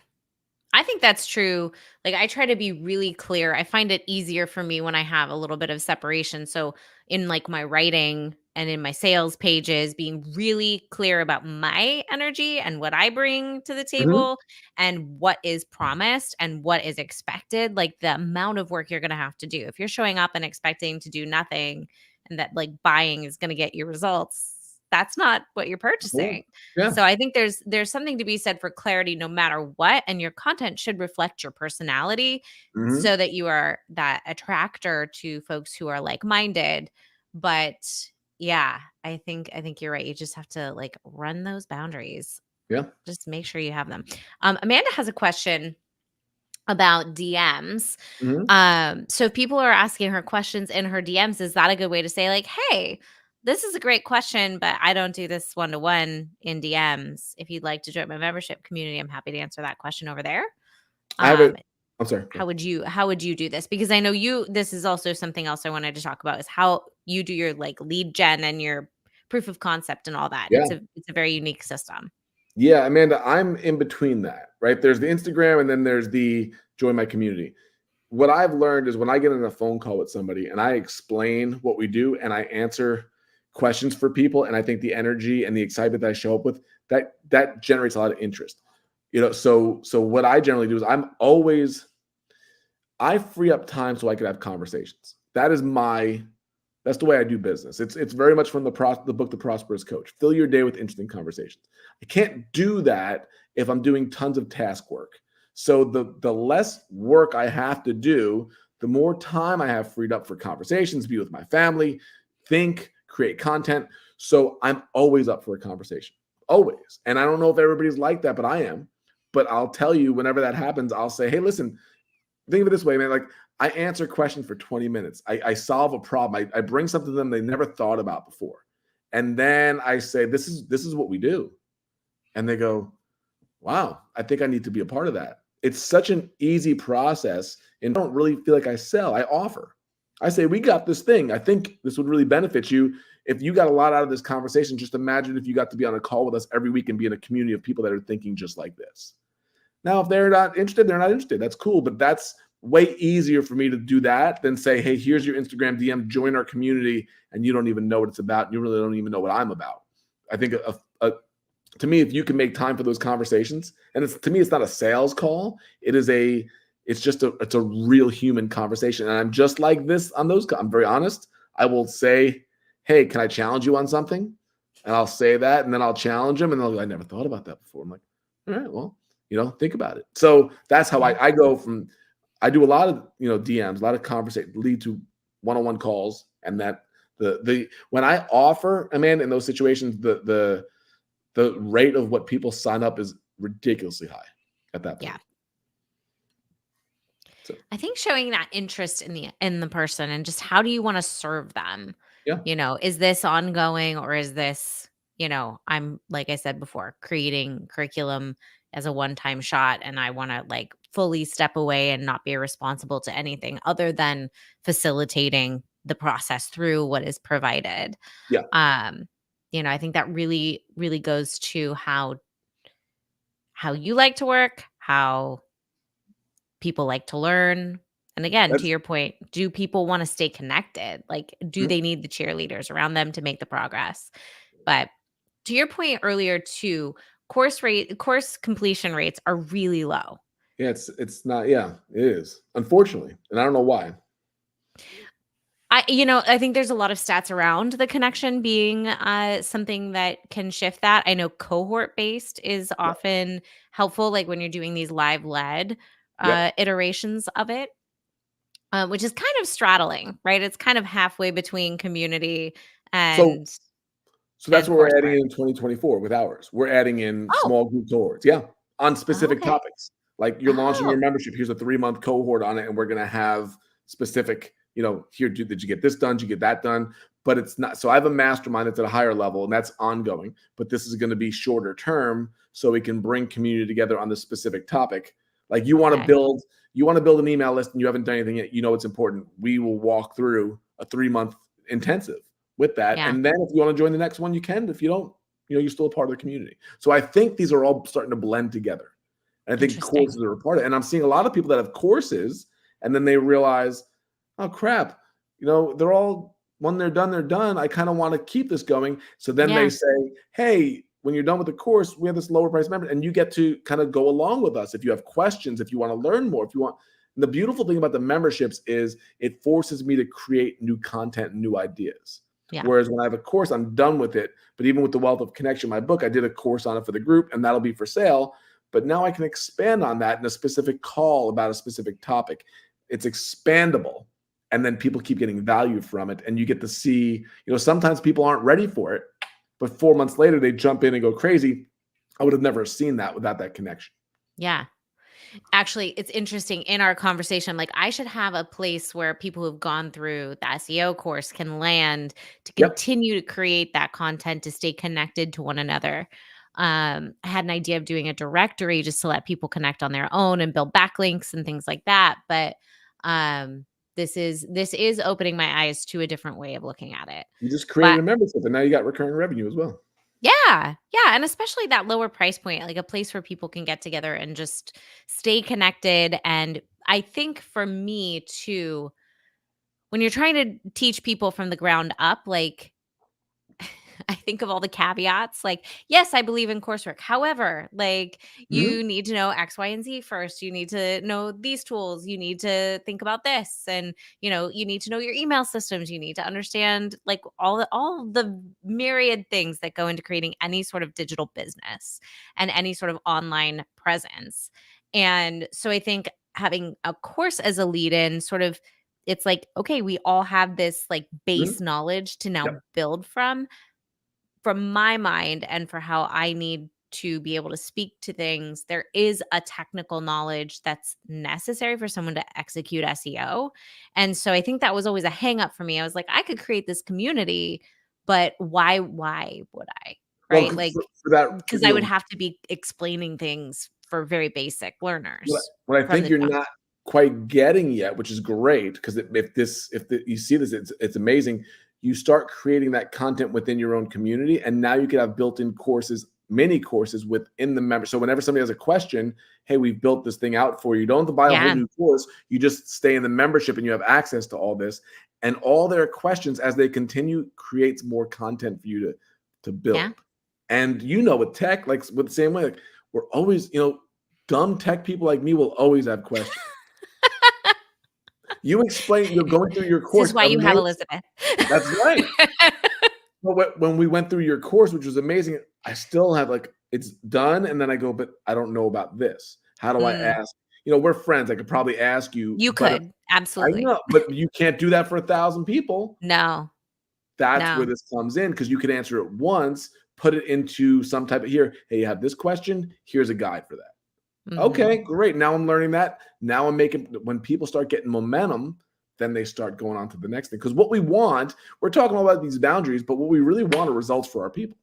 I think that's true. Like I try to be really clear. I find it easier for me when I have a little bit of separation. So in like my writing and in my sales pages, being really clear about my energy and what I bring to the Mhm. table and what is promised and what is expected, like the amount of work you're going to have to do. If you're showing up and expecting to do nothing and that like buying is going to get you results, that's not what you're Cool. purchasing. Yeah. So I think there's something to be said for clarity no matter what, and your content should reflect your personality Mhm. so that you are that attractor to folks who are like-minded. But yeah, I think you're right. You just have to like run those boundaries. Yeah. Just make sure you have them. Amanda has a question about DMs. Mhm. So if people are asking her questions in her DMs, is that a good way to say like, "Hey, this is a great question, but I don't do this one to one in DMs. If you'd like to join my membership community, I'm happy to answer that question over there." I have a Um, I'm sorry. Go. how would you do this? Because I know this is also something else I wanted to talk about is how you do your like lead gen and your proof of concept and all that. Yeah. It's a very unique system. Yeah, Amanda, I'm in between that, right? There's the Instagram and then there's the join my community. What I've learned is when I get on a phone call with somebody and I explain what we do and I answer questions for people, and I think the energy and the excitement that I show up with, that generates a lot of interest. So what I generally do is I free up time so I can have conversations. That's the way I do business. It's very much from the book The Prosperous Coach. Fill your day with interesting conversations. I can't do that if I'm doing tons of task work. So the less work I have to do, the more time I have freed up for conversations, be with my family, think, create content. So I'm always up for a conversation. Always. And I don't know if everybody's like that, but I am. But I'll tell you whenever that happens, I'll say, hey, listen, think of it this way, man. Like I answer questions for 20 minutes. I solve a problem. I bring something to them they never thought about before. And then I say, this is what we do. And they go, wow, I think I need to be a part of that. It's such an easy process. And I don't really feel like I sell. I offer. I say, we got this thing. I think this would really benefit you. If you got a lot out of this conversation, just imagine if you got to be on a call with us every week and be in a community of people that are thinking just like this. Now, if they're not interested, they're not interested. That's cool. But that's way easier for me to do that than say, hey, here's your Instagram DM, join our community, and you don't even know what it's about. And you really don't even know what I'm about. I think to me, if you can make time for those conversations, and to me, it's not a sales call. It's a real human conversation. And I'm just like this on those. I'm very honest. I will say, hey, can I challenge you on something? And I'll say that, and then I'll challenge them, and they'll go, I never thought about that before. I'm like, all right, well, think about it. So that's how I go from. I do a lot of DMs, a lot of conversation lead to one-on-one calls, and that the when I offer, Amanda, in those situations, the rate of what people sign up is ridiculously high at that Yeah. point. So I think showing that interest in the person and just how do you want to serve them? yeah, Is this ongoing or is this, I'm like I said before, creating curriculum as a one-time shot and I want to like fully step away and not be responsible to anything other than facilitating the process through what is provided. Yeah. Um, I think that really, really goes to how you like to work, how people like to learn. And again, to That's your point, do people want to stay connected? Like, do mhm. they need the cheerleaders around them to make the progress? But to your point earlier too, course completion rates are really low. Yeah, it's not, yeah, it is. Unfortunately. And I don't know why. I think there's a lot of stats around the connection being something that can shift that. I know cohort based is Yep. often helpful, like when you're doing these live led Yep. iterations of it, which is kind of straddling, right? It's kind of halfway between community So and so that's what we're adding coursework. in 2024 with ours. We're adding in Oh, small group cohorts. Yeah. On specific okay. topics. Like you're launching your Oh, membership. Here's a 3-month cohort on it, and we're gonna have specific, here, did you get this done? Did you get that done? But it's not, so I have a mastermind that's at a higher level and that's ongoing, but this is going to be shorter term so we can bring community together on the specific topic. Like okay. you want to build an email list and you haven't done anything yet, it's important. We will walk through a 3-month intensive with that. Yeah. And then if you want to join the next one, you can. If you don't, you're still a part of the community. So I think these are all starting to blend together. And I think Interesting. courses are a part of it. And I'm seeing a lot of people that have courses and then they realize, oh crap, they're all, when they're done. I kind of want to keep this going. So then they Yeah. say, hey, when you're done with the course, we have this lower price member, and you get to kind of go along with us if you have questions, if you want to learn more, if you want. And the beautiful thing about the memberships is it forces me to create new content and new ideas. Yeah. Whereas when I have a course, I'm done with it. But even with the Wealth of Connection, my book, I did a course on it for the group, and that'll be for sale. But now I can expand on that in a specific call about a specific topic. It's expandable. And then people keep getting value from it. And you get to see, sometimes people aren't ready for it, but 4 months later, they jump in and go crazy. I would have never seen that without that connection. Yeah. Actually, it's interesting in our conversation. Like, I should have a place where people who've gone through the SEO course can land to Yep. continue to create that content to stay connected to one another. I had an idea of doing a directory just to let people connect on their own and build backlinks and things like that. But this is opening my eyes to a different way of looking at it. You just created But a membership and now you got recurring revenue as well. yeah, yeah, and especially that lower price point, like a place where people can get together and just stay connected. And I think for me too, when you're trying to teach people from the ground up, like I think of all the caveats, like, yes, I believe in coursework. However, like Mhm. you need to know X, Y, and Z first. You need to know these tools. You need to think about this. And you need to know your email systems. You need to understand like all the myriad things that go into creating any sort of digital business and any sort of online presence. And so I think having a course as a lead in sort of it's like, okay, we all have this like Mhm. base knowledge to now Yep. build from my mind and for how I need to be able to speak to things, there is a technical knowledge that's necessary for someone to execute SEO. And so I think that was always a hang up for me. I was like, I could create this community, but why would I? Well, Right? Like for that, because I would have to be explaining things for very basic what learners what I from think the you're jump. not quite getting yet, which is great, because you see this, it's amazing. You start creating that content within your own community, and now you can have built-in courses, mini courses within the member. So whenever somebody has a question, hey, we've built this thing out for you. You don't have to buy a whole Yeah. new course. You just stay in the membership and you have access to all this. And all their questions as they continue creates more content for you to Yeah. build. And with tech, like with the same way, like we're always, dumb tech people like me will always have questions. You're going through your This is course. why you have Amazing. Elizabeth. That's right. But when we went through your course, which was amazing, I still have like it's done, and then I go, but I don't know about this. How do I Mm, ask? We're friends. I could probably ask you, you but could. I Absolutely. know, but you can't do that for 1,000 people. No. That's where No. this comes in because you can answer it once, put it into some type of here. Hey, you have this question. Here's a guide for that. Mhm. Okay, great. Now I'm learning that. Now I'm making when people start getting momentum, then they start going on to the next thing. Because what we want, we're talking about these boundaries, but what we really want are results for our people.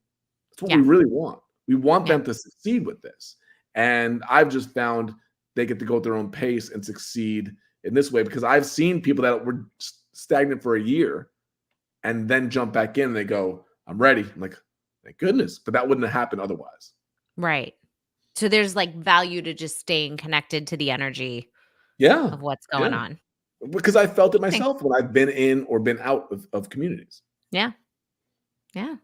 That's what we Yeah. really want. We want Yeah. them to succeed with this. And I've just found they get to go at their own pace and succeed in this way. Because I've seen people that were stagnant for a year and then jump back in and they go, I'm ready. I'm like, thank goodness. But that wouldn't have happened otherwise. Right. So there's like value to just staying connected to the energy Yeah. of what's Yeah. going on. Because I felt it Interesting. myself when I've been in or been out of communities. Yeah. Yeah.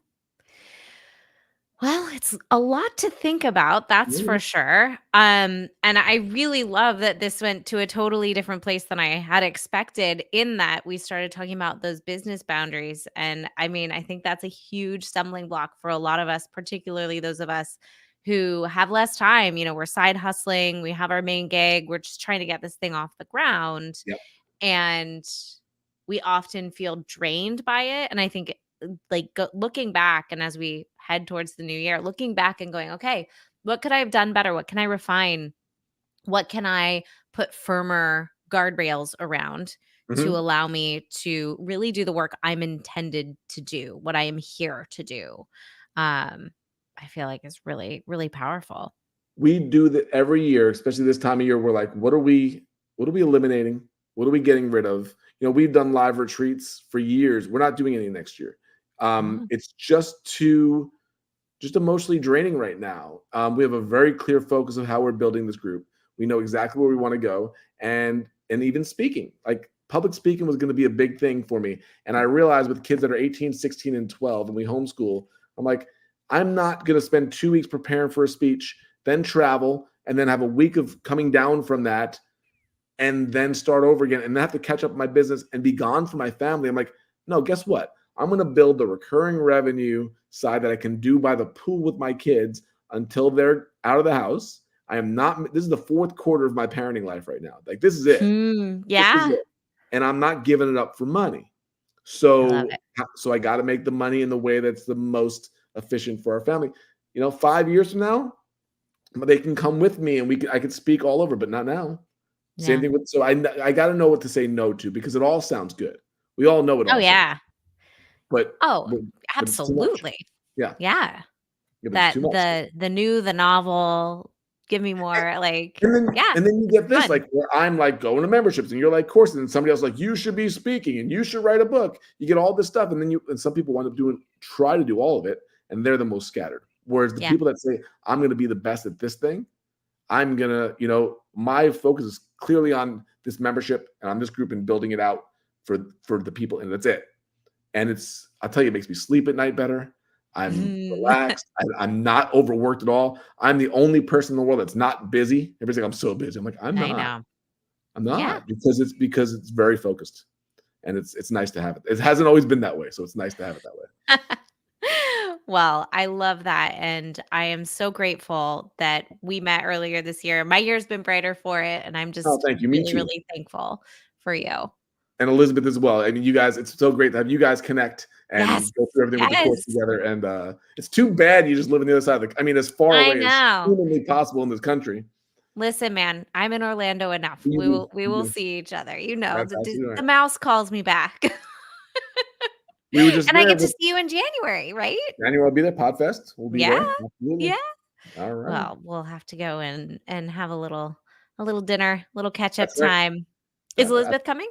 Well, it's a lot to think about, that's for Yeah. sure. And I really love that this went to a totally different place than I had expected, in that we started talking about those business boundaries. And I mean, I think that's a huge stumbling block for a lot of us, particularly those of us who have less time. We're side hustling, we have our main gig, we're just trying to get this thing off the ground. Yep. And we often feel drained by it. And I think like looking back, and as we head towards the new year, looking back and going, okay, what could I have done better? What can I refine? What can I put firmer guardrails around to Mhm. allow me to really do the work I'm intended to do, what I am here to do? Um, I feel like is really, really powerful. We do that every year, especially this time of year. We're like, what are we eliminating? What are we getting rid of? We've done live retreats for years. We're not doing any next year. Oh, It's just emotionally draining right now. We have a very clear focus of how we're building this group. We know exactly where we want to go, and even speaking, like public speaking was going to be a big thing for me. And I realized with kids that are 18, 16, and 12, and we homeschool, I'm like, I'm not going to spend 2 weeks preparing for a speech, then travel, and then have a week of coming down from that, and then start over again, and then have to catch up my business and be gone from my family. I'm like, no, guess what? I'm going to build the recurring revenue side that I can do by the pool with my kids until they're out of the house. I am not, this is the fourth quarter of my parenting life right now. Like, this is it. This is yeah. it. And I'm not giving it up for money. I love So, it. so I got to make the money in the way that's the most efficient for our family. 5 years from now, they can come with me and I could speak all over, but not now. Same Yeah. thing with, so I got to know what to say no to, because it all sounds good. We all know it Oh, all sounds, yeah. but Oh, but, but it's too much. absolutely. Yeah, Yeah. yeah, but it's That too much. the new, the novel, give me more, like, And then yeah, and then you get this, fun. like, where I'm like going to memberships and you're like courses, and somebody else like, you should be speaking and you should write a book. You get all this stuff, and then some people wind up try to do all of it, and they're the most scattered. Whereas the Yeah. people that say, I'm gonna be the best at this thing, I'm gonna, my focus is clearly on this membership and on this group and building it out for the people, and that's it. And I'll tell you, it makes me sleep at night better. I'm Mm. relaxed. I'm not overworked at all. I'm the only person in the world that's not busy. Everybody's like, I'm so busy. I'm like, I'm I not. know. I'm Yeah. not, because it's very focused, and it's nice to have it. It hasn't always been that way, so it's nice to have it that way. Well, I love that, and I am so grateful that we met earlier this year. My year's been brighter for it, and I'm Oh, just thank you. Me really, too. really thankful for you. And Elizabeth as well. I mean, you guys, it's so great to have you guys connect Yes. and go through everything with the course Yes. together. And it's too bad you just live on the other side of I mean, as far I away as know. humanly possible in this country. Listen, man, I'm in Orlando enough. You We do. will we You will do. see each other. That's The absolutely right. mouse calls me back. We were just And I there get to with see you in January, right? January. I'll be there. Podfest. We'll be Yeah. there. Absolutely. Yeah. All right. Well, we'll have to go and have a little dinner, little catch up That's right. time. Is Uh, Elizabeth coming?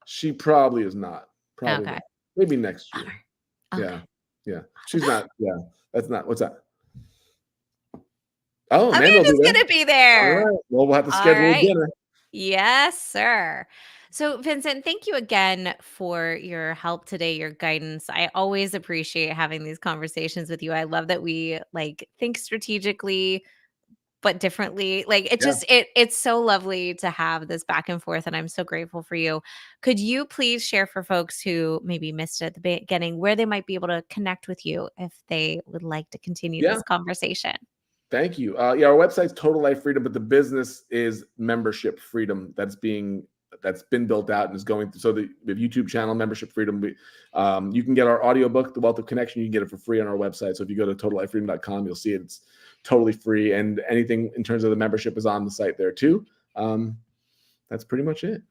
she probably is not. Probably Okay. not. Maybe next year. Bummer. Yeah. Okay. Yeah. She's not. Yeah. That's not. What's that? Oh, Amanda will be Amanda's there. gonna be All there. right. Well, we'll have to All schedule a right. dinner. Yes, sir. So, Vincent, thank you again for your help today, your guidance. I always appreciate having these conversations with you. I love that we like think strategically but differently. Like it Yeah. just it's so lovely to have this back and forth, and I'm so grateful for you. Could you please share for folks who maybe missed it at the beginning where they might be able to connect with you if they would like to continue Yeah. this conversation? Thank you. Yeah, our website's Total Life Freedom, but the business is Membership Freedom. That's been built out and is going through. So we have YouTube channel, Membership Freedom. You can get our audiobook, The Wealth of Connection. You can get it for free on our website. So if you go to totallifefreedom.com, you'll see it's totally free. And anything in terms of the membership is on the site there too. That's pretty much it.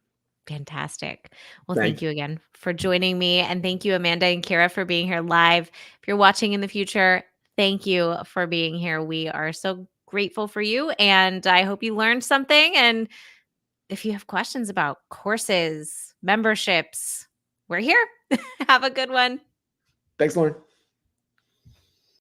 Fantastic. Well, Thank thank you. you again for joining me. And thank you, Amanda and Kira, for being here live. If you're watching in the future, thank you for being here. We are so grateful for you, and I hope you learned something. And if you have questions about courses, memberships, we're here. Have a good one. Thanks, Lauren.